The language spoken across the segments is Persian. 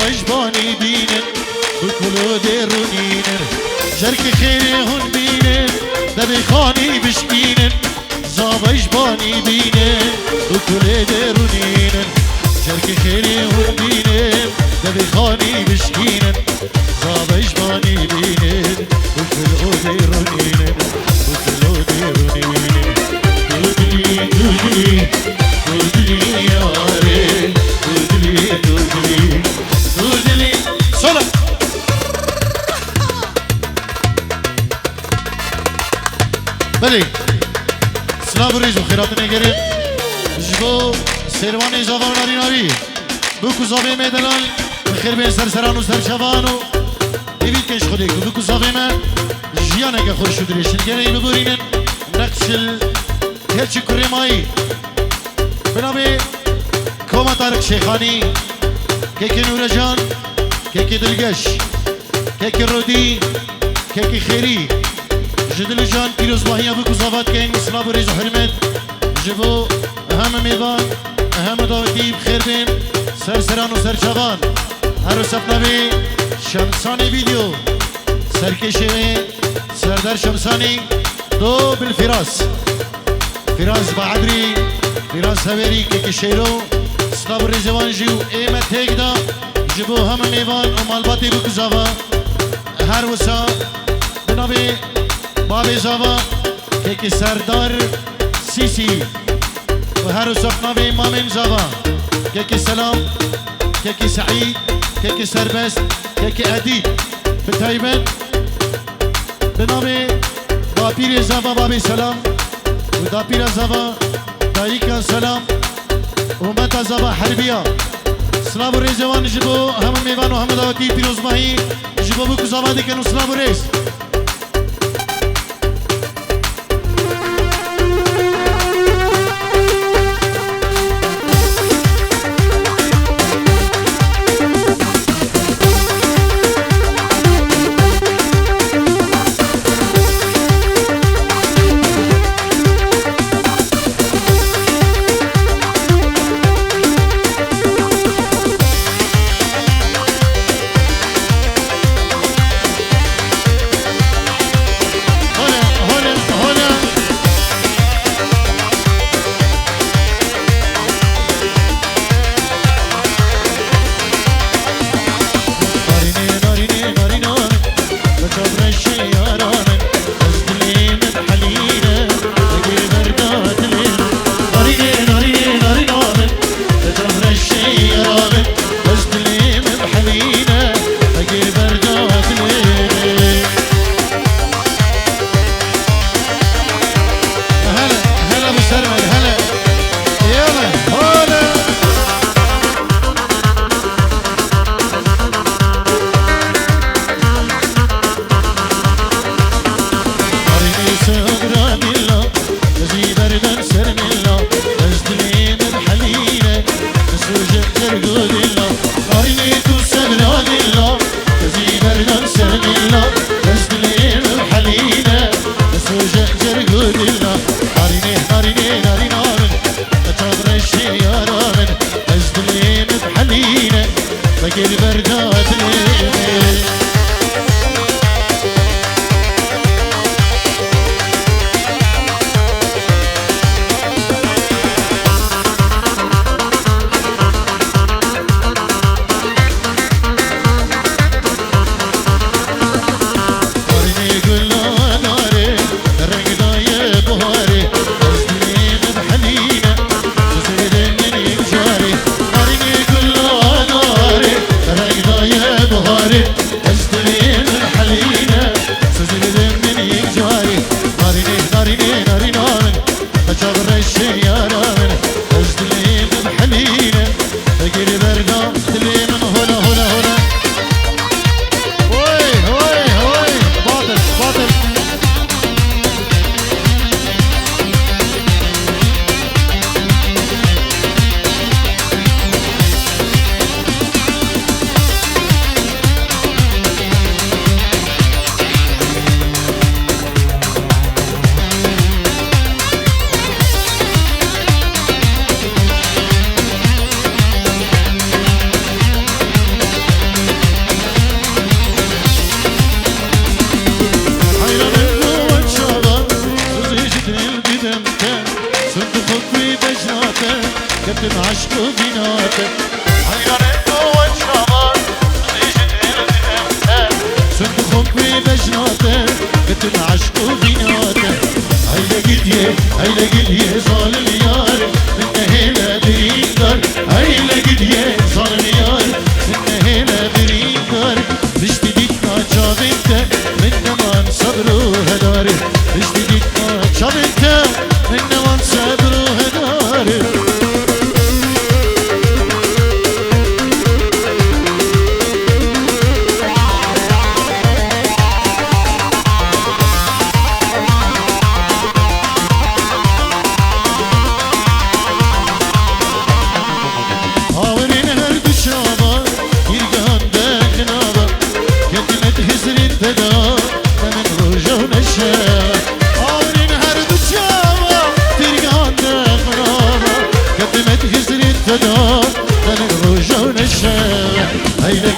زابجباني بينن بكلو درونينن جرك خيري هون بينن دبي خاني بشكينن زابجباني بينن بكلو درونينن جرك خيري هون بينن دبي خاني بشكينن زابجباني بينن بكلو درونينن بكلو درونينن دودلي دودلي دودلي ياري دودلي دودلي دودلي صلاة بلي سلام الرئيس وخيرات نيجرين جبو سيرواني زافان ناري ناري بوكو زافي ميدلال بخير بين سرسران و سرشوانو ديفيد كيش خديك بوكو زافي ما جيانك خوش دريشن جري ببورينن نقش هرچی کریمایی بنابه کوما طارق شیخانی کیکی نور جان کیکی دلگش کیکی رودی کیکی خیری جدل جان پیروز باهی ابو کزاوات کین مسلاب و ریز و حرمت جبو اهم میوان اهم داوتی بخیر بین سرسران و سرچوان هر سپناوی شمسانی ویدیو سرکشی سردر شمسانی دو بالفراس فراس بعدري فراس هبري كيكي شيرو سلاب الرزوان جيو ايمت هيكدا جبو هم ميوان ومالباتي بوك زافا هر وسا بنابي بابي زافا كيكي سردار سيسي وهر وسا بنابي مامين زافا كيكي سلام كيكي سعيد كيكي سربست كيكي أديب بتايبت بنابي بابي زافا بابي سلام ودا بيرا زبا دايكا سلام ومتا زبا حربية سلام الريزوان جبو هم ميوان وهم داوتي بيروز ماهي جبو بوكو زبا دي كانوا سلام الريز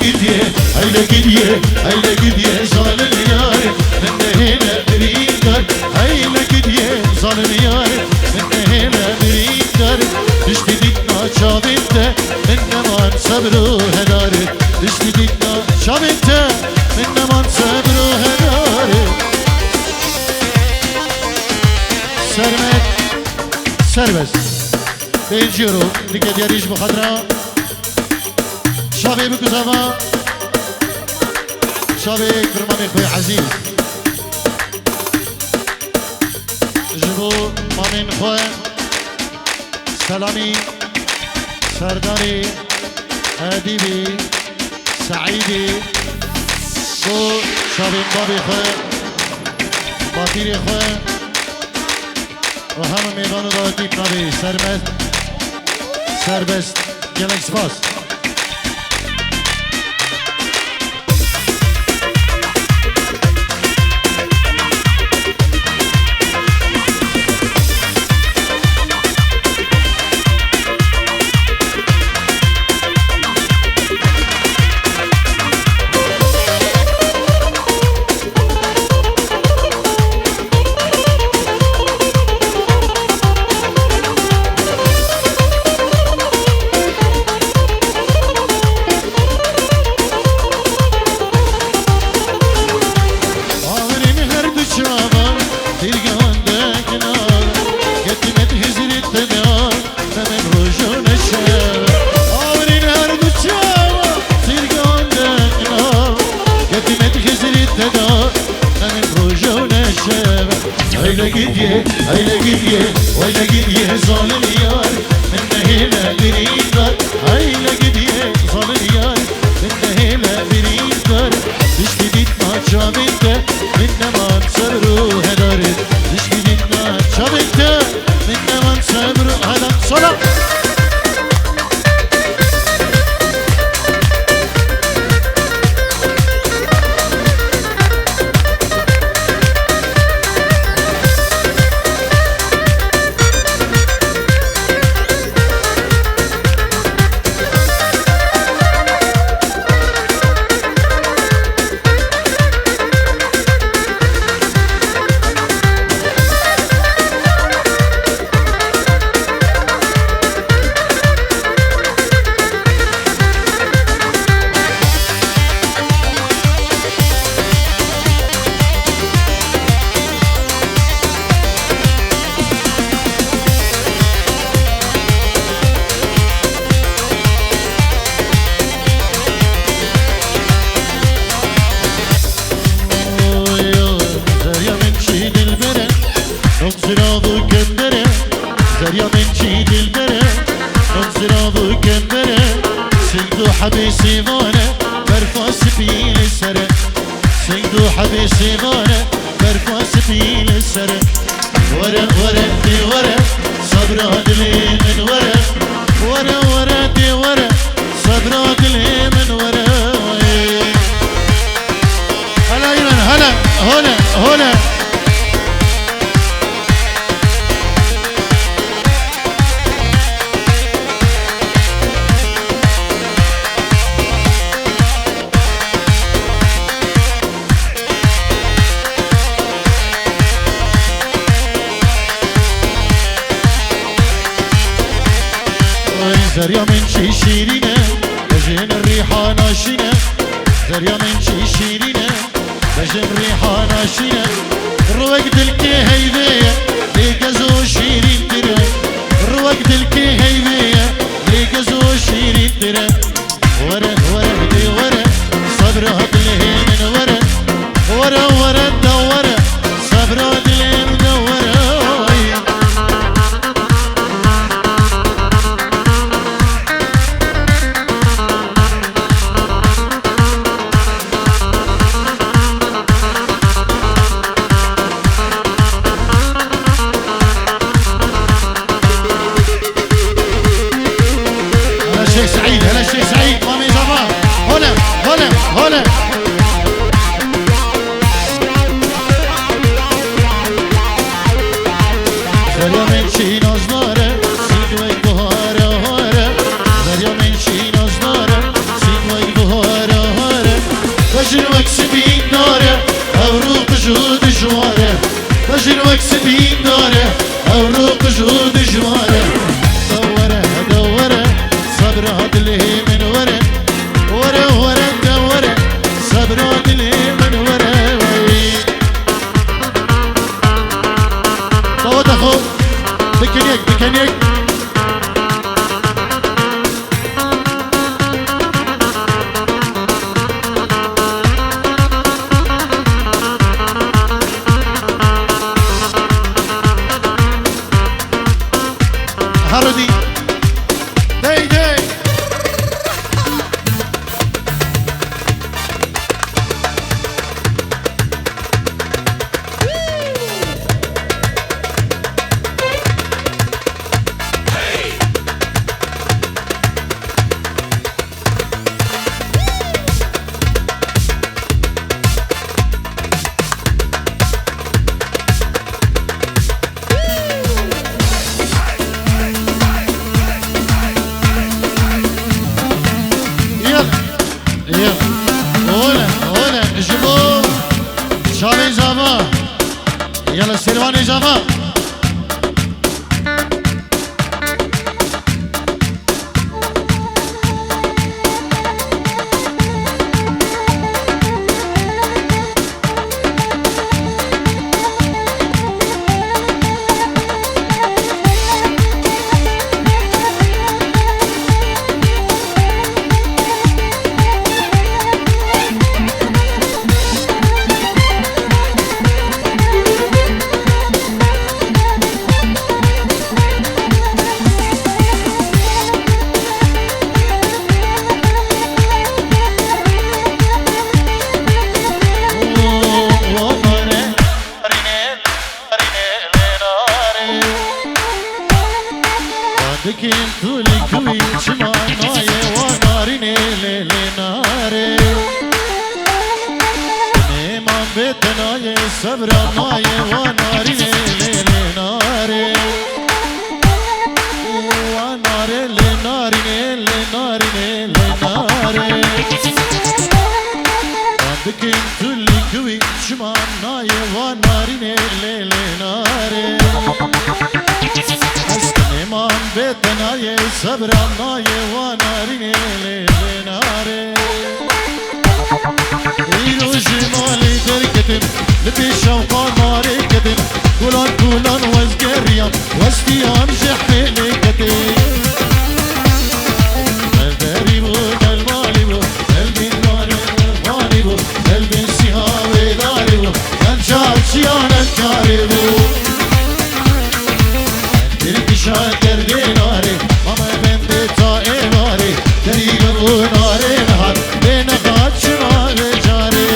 gidiyor, hayla gidiyor, hayla gidiyor zalim yar. Ben de hele bir dar, hayla gidiyor zalim yar. Ben de hele bir dar, düştü dikna çabinte, ben de man sabru hedar. Düştü dikna çabinte, ben de man sabru hedar. Sermet, serbest. Değişiyorum, dikkat yarış bu kadra. شابي بكزما شابي كرماني خوي عزيز جبو مامين خوي سلامي سرداري اديبي سعيدي بو شابي بابي خوي باطيري خوي وهم ميدانو داوتي بنابي سرمت سربست جلك سپاس Hayla gidiyor, hayla gidiyor, hayla gidiyor zalim yar. Ben de hele bir idar, hayla gidiyor zalim yar. Ben de hele bir idar, düştü ditma çabinte, ben de man sabru hedar. Düştü ditma çabinte, ben de man sabru hedar. Sola. حبيسي مانا برفاس بيل السرى سيدو حبيسي مانا برفاس بيل السرى ورا ورا دي ورا صبر عدلي من ورا ورا ورا دي ورا صبر عدلي من ورا هلا ايمن هلا هلا هلا زريا من شي شيرينة بجن الريحة ناشينة زريا من شي شيرينة بجن الريحة ناشينة روق دلكي هيبية ليقزو شيرين ترى روق دلكي هيبية ليقزو شيرين ترى ورا ورا دي ورا صبر هدلي من ورا ورا ورا دورا صبر هدلي من دورا جود جواره بجر وكس بين داره أوروق جود جواره دوره دوره صبر هدله من وره وره وره دوره صبر هدله من وره طوات أخو بكنيك بكنيك هارودي داي داي شامل جاما يلا سيرواني جاما دكين طولي كوي شما نايه وناريني ليلي ناري نيمان بيتنايه صبرا نايه وناريني ليلي ناري وناري لناريني لناريني لناري دكين طولي كوي شما نايه وناريني ليلي ناري استنمان بتناي صبر ناي وناريني لناري إيرو جمالي دركتم لبي شوقا ناري كتم كلان كلان وزقريان واستيان جحيلي كتم الدري بو المالي بو قلبي الناري والغالي بو قلبي السهاوي داري بو انجال شيان الكاري بو شاكر ديناري ماما بنتي طائراري دريب وناري نهار بين غاد شمال جاري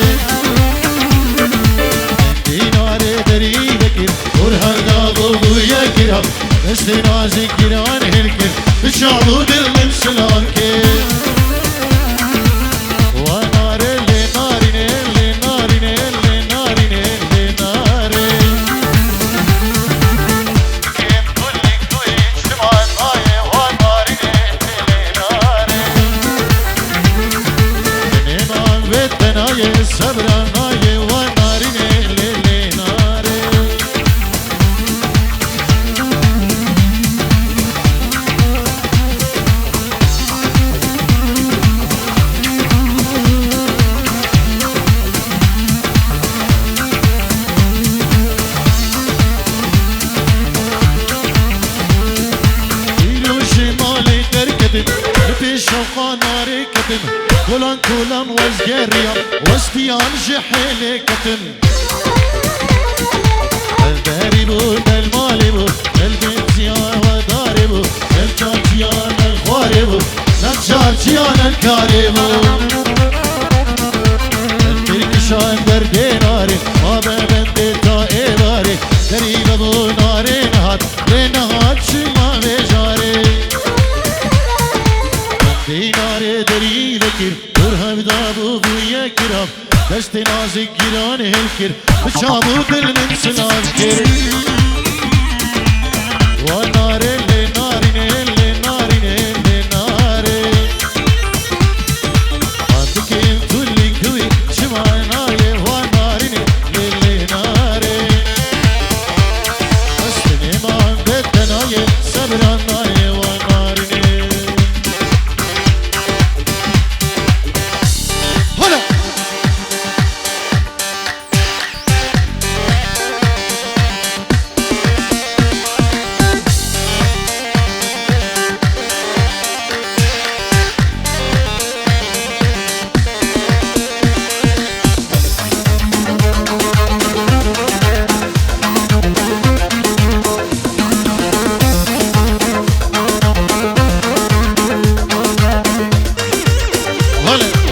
ديناري دريبك ورهر دابو يا كرام استنازي كران هلكر بشعبو دل من سلانكر وناري لناري لناري لناري لناري صبرا ناي وناريني ليلي ناري إلو شمالي تركتم لبي شوقا ناري كتم كلان كلان وزقريا واستيان جحيلي كتم الداري بو المالي بو البنتيان وداري بو الكاتيان الخواري بو نجارتيان الكاري بو التركشان دردي ناري بابا بنتي طائراري دريب بو ناري نهار لنهار شما بجاري ديناري دري ذكر ورهم دابو بويا كرام دشت نازك جيران هلكر بشابو دل من سنافكر وناري لناري لناري لناري عندك انتو اللي كوي شمعنا وناري لناري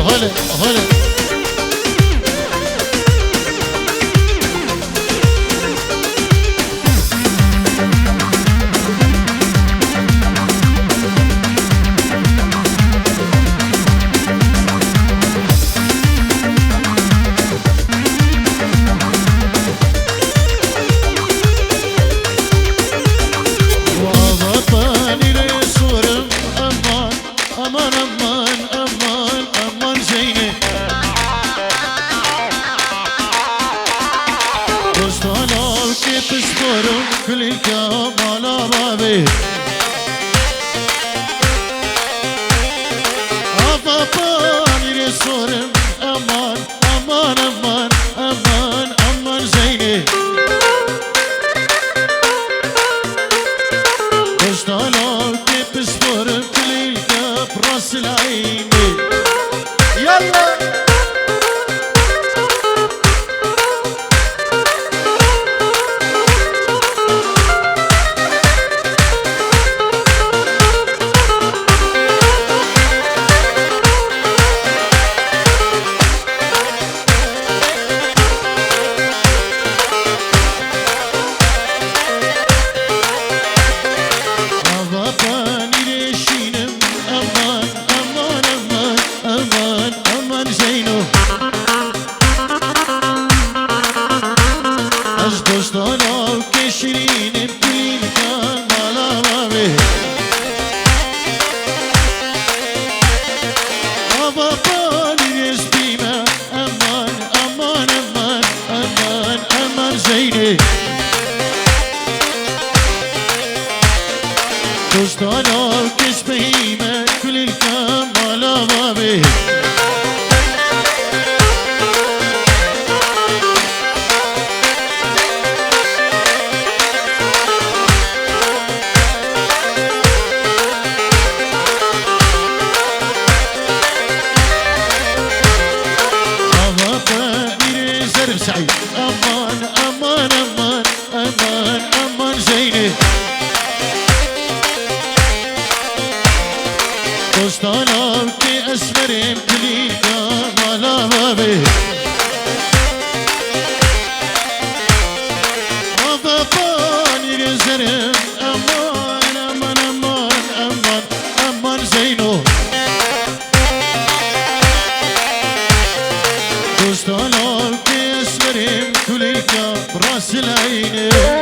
هلا هلا دوستانم که اسمریم کلیکا براس العینه